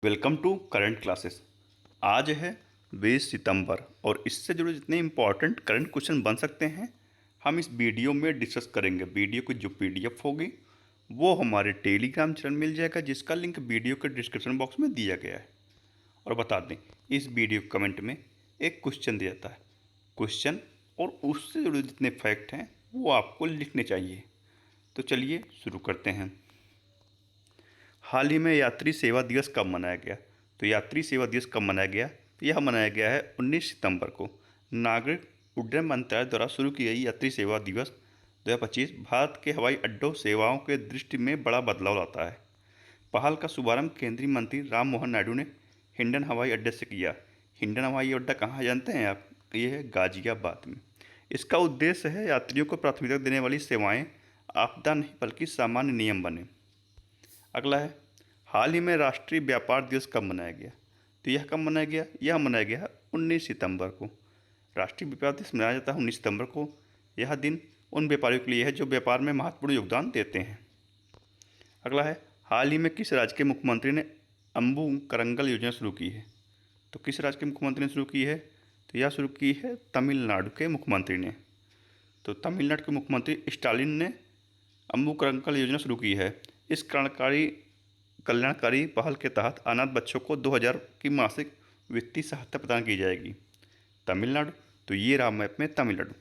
Welcome to current classes. आज है 20 सितंबर और इससे जुड़े जितने इम्पोर्टेंट करंट क्वेश्चन बन सकते हैं हम इस वीडियो में डिस्कस करेंगे। वीडियो की जो पीडीएफ होगी वो हमारे टेलीग्राम चैनल मिल जाएगा, जिसका लिंक वीडियो के डिस्क्रिप्शन बॉक्स में दिया गया है। और बता दें, इस वीडियो कमेंट में एक क्वेश्चन दिया जाता है। क्वेश्चन और उससे जुड़े जितने फैक्ट हैं वो आपको लिखने चाहिए। तो चलिए शुरू करते हैं। हाल ही में यात्री सेवा दिवस कब मनाया गया? तो यात्री सेवा दिवस कब मनाया गया? तो यह मनाया गया है 19 सितंबर को। नागरिक उड्डयन मंत्रालय द्वारा शुरू की गई यात्री सेवा दिवस 2025 भारत के हवाई अड्डों सेवाओं के दृष्टि में बड़ा बदलाव लाता है। पहल का शुभारंभ केंद्रीय मंत्री राम मोहन नायडू ने हिंडन हवाई अड्डे से किया। हिंडन हवाई अड्डा कहाँ है जानते हैं आप? ये है गाजियाबाद में। इसका उद्देश्य है यात्रियों को प्राथमिकता देने वाली सेवाएं आपदा नहीं बल्कि सामान्य नियम बने। अगला है, हाल ही में राष्ट्रीय व्यापार दिवस कब मनाया गया? तो यह कब मनाया गया? यह मनाया गया 19 सितंबर को। राष्ट्रीय व्यापार दिवस मनाया जाता है 19 सितंबर को। यह दिन उन व्यापारियों के लिए है जो व्यापार में महत्वपूर्ण योगदान देते हैं। अगला है, हाल ही में किस राज्य के मुख्यमंत्री ने अम्बू करंगल योजना शुरू की है? तो किस राज्य के मुख्यमंत्री ने शुरू की है? तो यह शुरू की है तमिलनाडु के मुख्यमंत्री ने। तो तमिलनाडु के मुख्यमंत्री स्टालिन ने अम्बू करंगल योजना शुरू की है। इस कल्याणकारी पहल के तहत अनाथ बच्चों को 2000 की मासिक वित्तीय सहायता प्रदान की जाएगी। तमिलनाडु, तो ये रहा मैप में तमिलनाडु।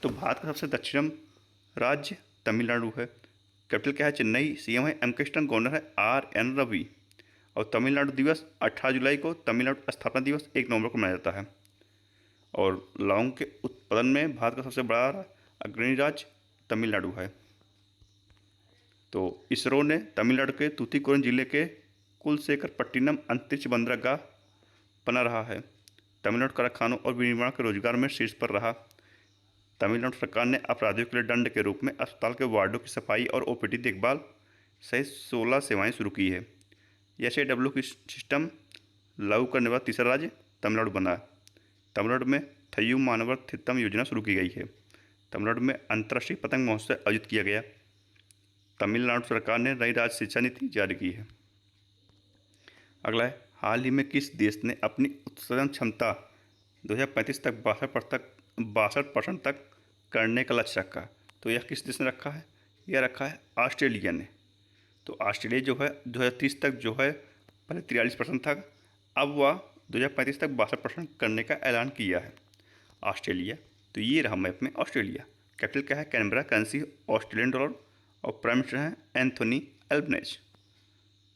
तो भारत का सबसे दक्षिणम राज्य तमिलनाडु है। कैपिटल क्या है? चेन्नई। सीएम है एम के स्टर्न। गवर्नर है RN रवि। और तमिलनाडु दिवस 18 जुलाई को, तमिलनाडु स्थापना दिवस 1 नवंबर को मनाया जाता है। और लौंग के उत्पादन में भारत का सबसे बड़ा अग्रणी राज्य तमिलनाडु है। तो इसरो ने तमिलनाडु के तूतीकोरन जिले के कुलशेखरपट्टिनम अंतरिक्ष बंदरगाह बना रहा है। तमिलनाडु कारखानों और विनिर्माण के रोजगार में शीर्ष पर रहा। तमिलनाडु सरकार ने अपराधियों के लिए दंड के रूप में अस्पताल के वार्डों की सफाई और OPD देखभाल सहित 16 सेवाएं शुरू की है। SAW की सिस्टम लागू करने वाला तीसरा राज्य तमिलनाडु बना। तमिलनाडु में थय्यू मानवर थित्तम योजना शुरू की गई है। तमिलनाडु में अंतर्राष्ट्रीय पतंग महोत्सव आयोजित किया गया। तमिलनाडु सरकार ने नई राज्य शिक्षा नीति जारी की है। अगला है, हाल ही में किस देश ने अपनी उत्सर्जन क्षमता 2035 तक 62% तक करने का लक्ष्य रखा? तो यह किस देश ने रखा है? यह रखा है ऑस्ट्रेलिया ने। तो ऑस्ट्रेलिया जो है 2030 तक जो है पहले 43% था, अब वह 2035 तक 62% करने का ऐलान किया है ऑस्ट्रेलिया। तो ये रहा मैप में ऑस्ट्रेलिया। कैपिटल क्या है? कैनबरा। Currency Australian dollar. और प्राइम मिनिस्टर हैं एंथोनी एल्बनेज।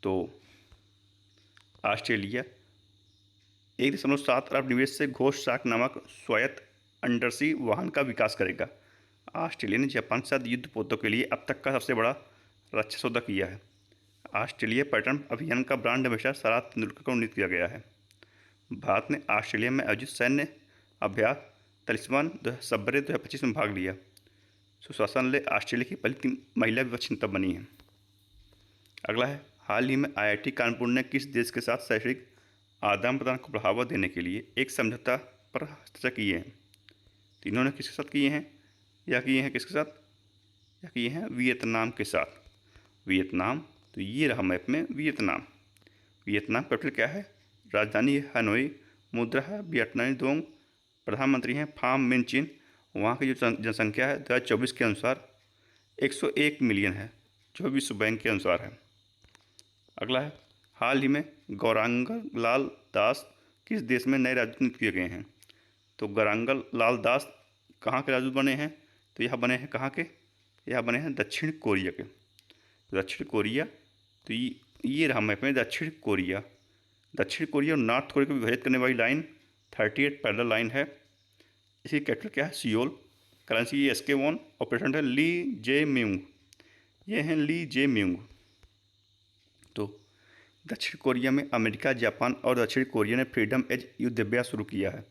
तो ऑस्ट्रेलिया 1.7 अरब निवेश से घोष शार्क नामक स्वायत्त अंडरसी वाहन का विकास करेगा। ऑस्ट्रेलिया ने जापान के साथ युद्ध पोतों के लिए अब तक का सबसे बड़ा रक्षा सौदा किया है। ऑस्ट्रेलिया पर्यटन अभियान का ब्रांड एम्बेसडर सराज तेंदुलकर को नियुक्त किया गया है। भारत ने ऑस्ट्रेलिया में आयोजित सैन्य अभ्यास तलिस्मान सबरे 2025 में भाग लिया। सुशासन ले ऑस्ट्रेलिया की पहली महिला विपक्ष नेता बनी है। अगला है, हाल ही में IIT कानपुर ने किस देश के साथ शैक्षणिक आदान प्रदान को बढ़ावा देने के लिए एक समझौता पर हस्ताक्षर किए हैं? तीनों ने किसके साथ किए हैं? या किए हैं किसके साथ? या किए हैं वियतनाम के साथ। वियतनाम, तो ये रहा मैप में वियतनाम। वियतनाम कैपिटल क्या है? राजधानी है हनोई। मुद्रा है वियतनामी दोंग। प्रधानमंत्री हैं फाम मिन चिन। वहाँ की जो जनसंख्या है 2024 के अनुसार 101 मिलियन है, जो विश्व बैंक के अनुसार है। अगला है, हाल ही में गौरांगल लाल दास किस देश में नए राजदूत नियुक्त किए गए हैं? तो गौरांगल लाल दास कहाँ के राजदूत बने हैं? तो यह बने हैं कहाँ के? यह बने हैं दक्षिण कोरिया के। दक्षिण कोरिया, तो ये रहा मैप में दक्षिण कोरिया। दक्षिण कोरिया और नॉर्थ कोरिया को विभाजित करने वाली लाइन 38 पैरेलल लाइन है। इसकी कैपिटल क्या है? सियोल। Currency SK1। और प्रेसिडेंट है ली जे म्यूंग। ये हैं ली जे म्यूंग। तो दक्षिण कोरिया में अमेरिका, जापान और दक्षिण कोरिया ने फ्रीडम एज युद्धाभ्यास शुरू किया है।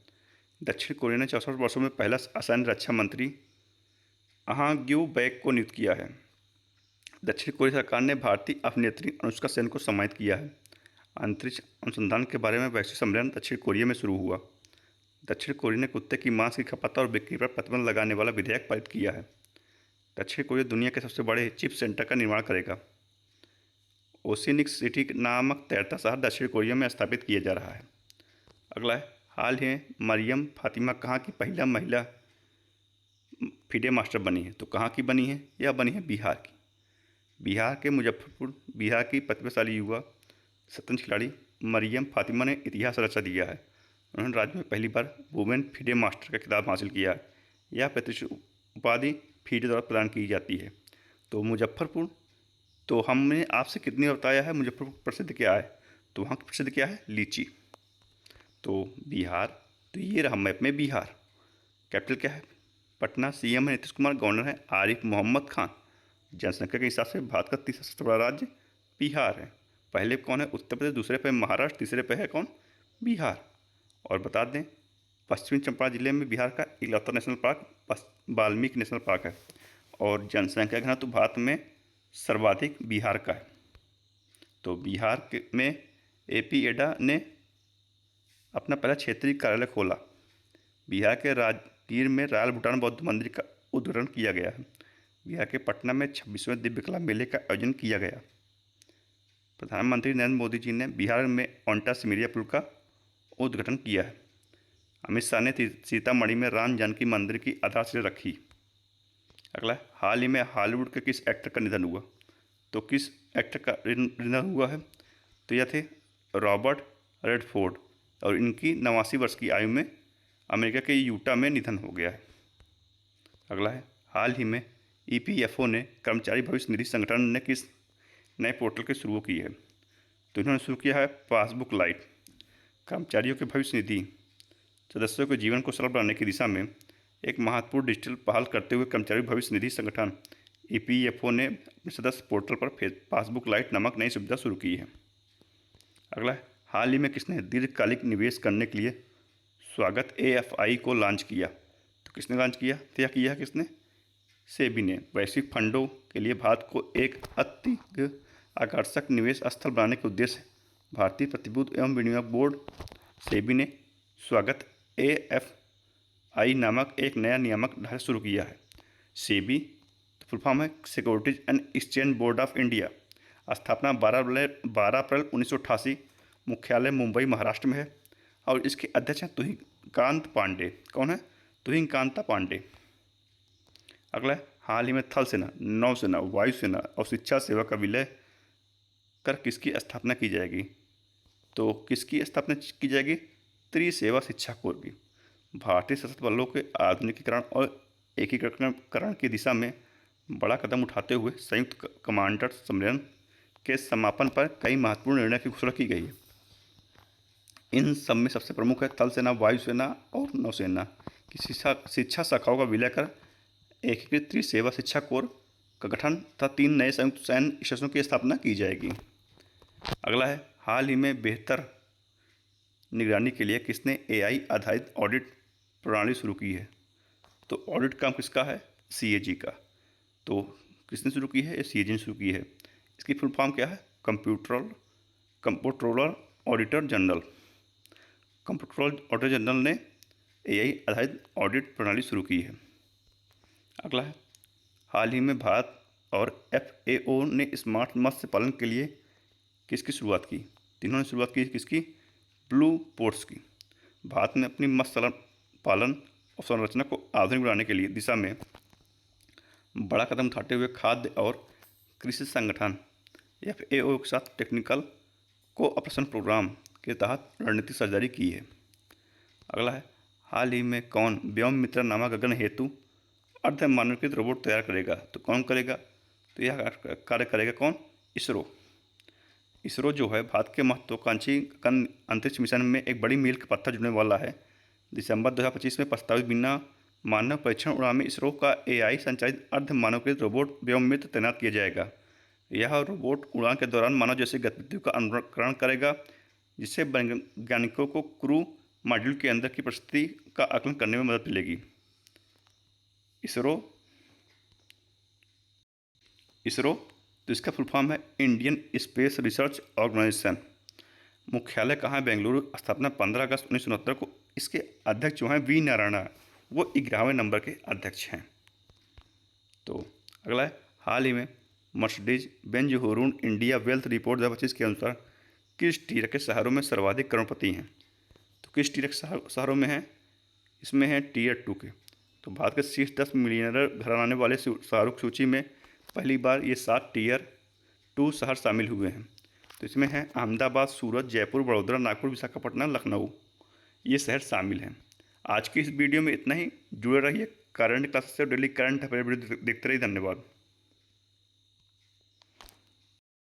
दक्षिण कोरिया ने 64 वर्षों में पहला असैन्य रक्षा मंत्री अहां ग्यू बैक को नियुक्त किया है। दक्षिण कोरिया सरकार ने भारतीय अभिनेत्री अनुष्का सेन को सम्मानित किया है। अंतरिक्ष अनुसंधान के बारे में वैश्विक सम्मेलन दक्षिण कोरिया में शुरू हुआ। दक्षिण कोरिया ने कुत्ते की मांस की खपत और बिक्री पर प्रतिबंध लगाने वाला विधेयक पारित किया है। दक्षिण कोरिया दुनिया के सबसे बड़े चिप सेंटर का निर्माण करेगा। ओशिनिक सिटी नामक तैरता शहर दक्षिण कोरिया में स्थापित किया जा रहा है। अगला है, हाल ही में मरियम फातिमा कहाँ की पहला महिला फिडे मास्टर बनी है? तो कहाँ की बनी है? यह बनी है बिहार की। बिहार के मुजफ्फरपुर। बिहार की प्रतिभाशाली युवा शतरंज खिलाड़ी मरियम फातिमा ने इतिहास रचा दिया है। उन्होंने राज्य में पहली बार वुमेन फिडे मास्टर का खिताब हासिल किया है। यह प्रतिष्ठित उपाधि फिडे द्वारा प्रदान की जाती है। तो मुजफ्फरपुर, तो हमने आपसे कितनी बार बताया है मुजफ्फरपुर प्रसिद्ध क्या है? तो वहाँ की प्रसिद्ध क्या है? लीची। तो बिहार, तो ये रहा मैप में बिहार। कैपिटल क्या है? पटना। सीएम है नीतीश कुमार। गवर्नर है आरिफ मोहम्मद खान। जनसंख्या के हिसाब से भारत का तीसरा सबसे बड़ा राज्य बिहार है। पहले कौन है? उत्तर प्रदेश। दूसरे पे महाराष्ट्र। तीसरे पे है कौन? बिहार। और बता दें, पश्चिमी चंपारण जिले में बिहार का इकलौता national park Valmiki national park है। और जनसंख्या घनत्व तो भारत में सर्वाधिक बिहार का है। तो बिहार में एपी एडा ने अपना पहला क्षेत्रीय कार्यालय खोला। बिहार के राजगीर में रायल भूटान बौद्ध मंदिर का उद्घाटन किया गया है। बिहार के पटना में 26वें दिव्य कला मेले का आयोजन किया गया। प्रधानमंत्री नरेंद्र मोदी जी ने बिहार में ओंटा सिमरिया पुल का उद्घाटन किया है। अमित शाह ने सीतामढ़ी में राम जानकी मंदिर की आधारशिला रखी। अगला, हाल ही में हॉलीवुड के किस एक्टर का निधन हुआ? तो किस एक्टर का निधन हुआ है? तो यह थे रॉबर्ट रेडफोर्ड, और इनकी 89 वर्ष की आयु में अमेरिका के यूटा में निधन हो गया है। अगला है, हाल ही में ईपीएफओ ने कर्मचारी भविष्य निधि संगठन ने किस नए पोर्टल की शुरू की है? तो इन्होंने शुरू किया है पासबुक लाइट। कर्मचारियों के भविष्य निधि सदस्यों के जीवन को सरल बनाने की दिशा में एक महत्वपूर्ण डिजिटल पहल करते हुए कर्मचारी भविष्य निधि संगठन ईपीएफओ ने अपने सदस्य पोर्टल पर पासबुक लाइट नामक नई सुविधा शुरू की है। अगला है, हाल ही में किसने दीर्घकालिक निवेश करने के लिए स्वागत एएफआई को लॉन्च किया? तो किसने लॉन्च किया? तो यह किया है किसने? सेबी ने। वैश्विक फंडों के लिए भारत को एक अत्यधिक आकर्षक निवेश स्थल बनाने के उद्देश्य से भारतीय प्रतिभूति एवं विनियोग बोर्ड सेबी ने स्वागत एएफआई नामक एक नया नियामक ढांचा शुरू किया है। सेबी तो फुल फॉर्म है securities and exchange board of India. स्थापना 12 अप्रैल 1988। मुख्यालय मुंबई महाराष्ट्र में है। और इसके अध्यक्ष हैं तुहिंकांत पांडे। कौन है? तुहिंकांता पांडे। अगला है, हाल ही में थल सेना, नौसेना, वायुसेना और शिक्षा सेवा का विलय कर किसकी स्थापना की जाएगी? तो किसकी स्थापना की जाएगी? त्रिसेवा शिक्षा कोर की। भारतीय सशस्त्र बलों के आधुनिकीकरण और एकीकरण की दिशा में बड़ा कदम उठाते हुए संयुक्त कमांडर सम्मेलन के समापन पर कई महत्वपूर्ण निर्णय की घोषणा की गई है। इन सब में सबसे प्रमुख है थल सेना, वायुसेना और नौसेना की शिक्षा शाखाओं का विलय कर एकीकृत त्रिसेवा शिक्षा कोर का गठन तथा 3 नए संयुक्त सैन्य स्टेशनों की स्थापना की जाएगी। अगला है, हाल ही में बेहतर निगरानी के लिए किसने एआई आधारित ऑडिट प्रणाली शुरू की है? तो ऑडिट काम किसका है? सीएजी का। तो किसने शुरू की है? सीएजी ने शुरू की है। इसकी फुल फॉर्म क्या है? Comptroller auditor general. Comptroller auditor general ने एआई आधारित ऑडिट प्रणाली शुरू की है। अगला है, हाल ही में भारत और एफएओ ने स्मार्ट मत्स्य पालन के लिए किसकी शुरुआत की? तीनों ने शुरुआत की किसकी? ब्लू पोर्ट्स की। भारत ने अपनी मत्स्य पालन अवसंरचना को आधुनिक बनाने के लिए दिशा में बड़ा कदम उठाते हुए खाद्य और कृषि संगठन एफएओ के साथ टेक्निकल कोऑपरेशन प्रोग्राम के तहत रणनीतिक साझेदारी की है। अगला है, हाल ही में कौन व्योम मित्र नामक गगन हेतु अर्ध मानवीकृत रोबोट तैयार करेगा? तो कौन करेगा? तो यह कार्य करेगा कौन? इसरो। इसरो जो है भारत के महत्वाकांक्षी अंतरिक्ष मिशन में एक बड़ी मील का पत्थर जुड़ने वाला है। दिसंबर 2025 में प्रस्तावित बिना मानव परीक्षण उड़ान में इसरो का एआई संचालित अर्ध मानवकृत रोबोट व्योम मित्र तैनात किया जाएगा। यह रोबोट उड़ान के दौरान मानव जैसी गतिविधियों का अनुकरण करेगा, जिससे वैज्ञानिकों को क्रू मॉड्यूल के अंदर की परिस्थिति का आकलन करने में मदद मिलेगी। इसरो तो इसका फुल फॉर्म है इंडियन स्पेस रिसर्च ऑर्गेनाइजेशन। मुख्यालय कहाँ है? बेंगलुरु। स्थापना 15 अगस्त 1969 को। इसके अध्यक्ष जो हैं वी नारायण, वो 11वें नंबर के अध्यक्ष हैं। तो अगला है, हाल ही में Mercedes Benz Hurun India wealth report 2025 के अनुसार किस टीयर के शहरों में सर्वाधिक करोड़पति हैं? तो किस टीयर के शहरों में है? इसमें है टीयर 2 के। तो भारत के शीर्ष 10 मिलियनर घराने वाले शहरों की सूची में पहली बार ये 7 टीयर 2 शहर शामिल हुए हैं। तो इसमें है अहमदाबाद, सूरत, जयपुर, बड़ौदा, नागपुर, विशाखापट्टनम, लखनऊ, ये शहर शामिल हैं। आज की इस वीडियो में इतना ही। जुड़े रहिए करंट क्लासेस से, डेली करंट अफेयर वीडियो देखते रहिए। धन्यवाद।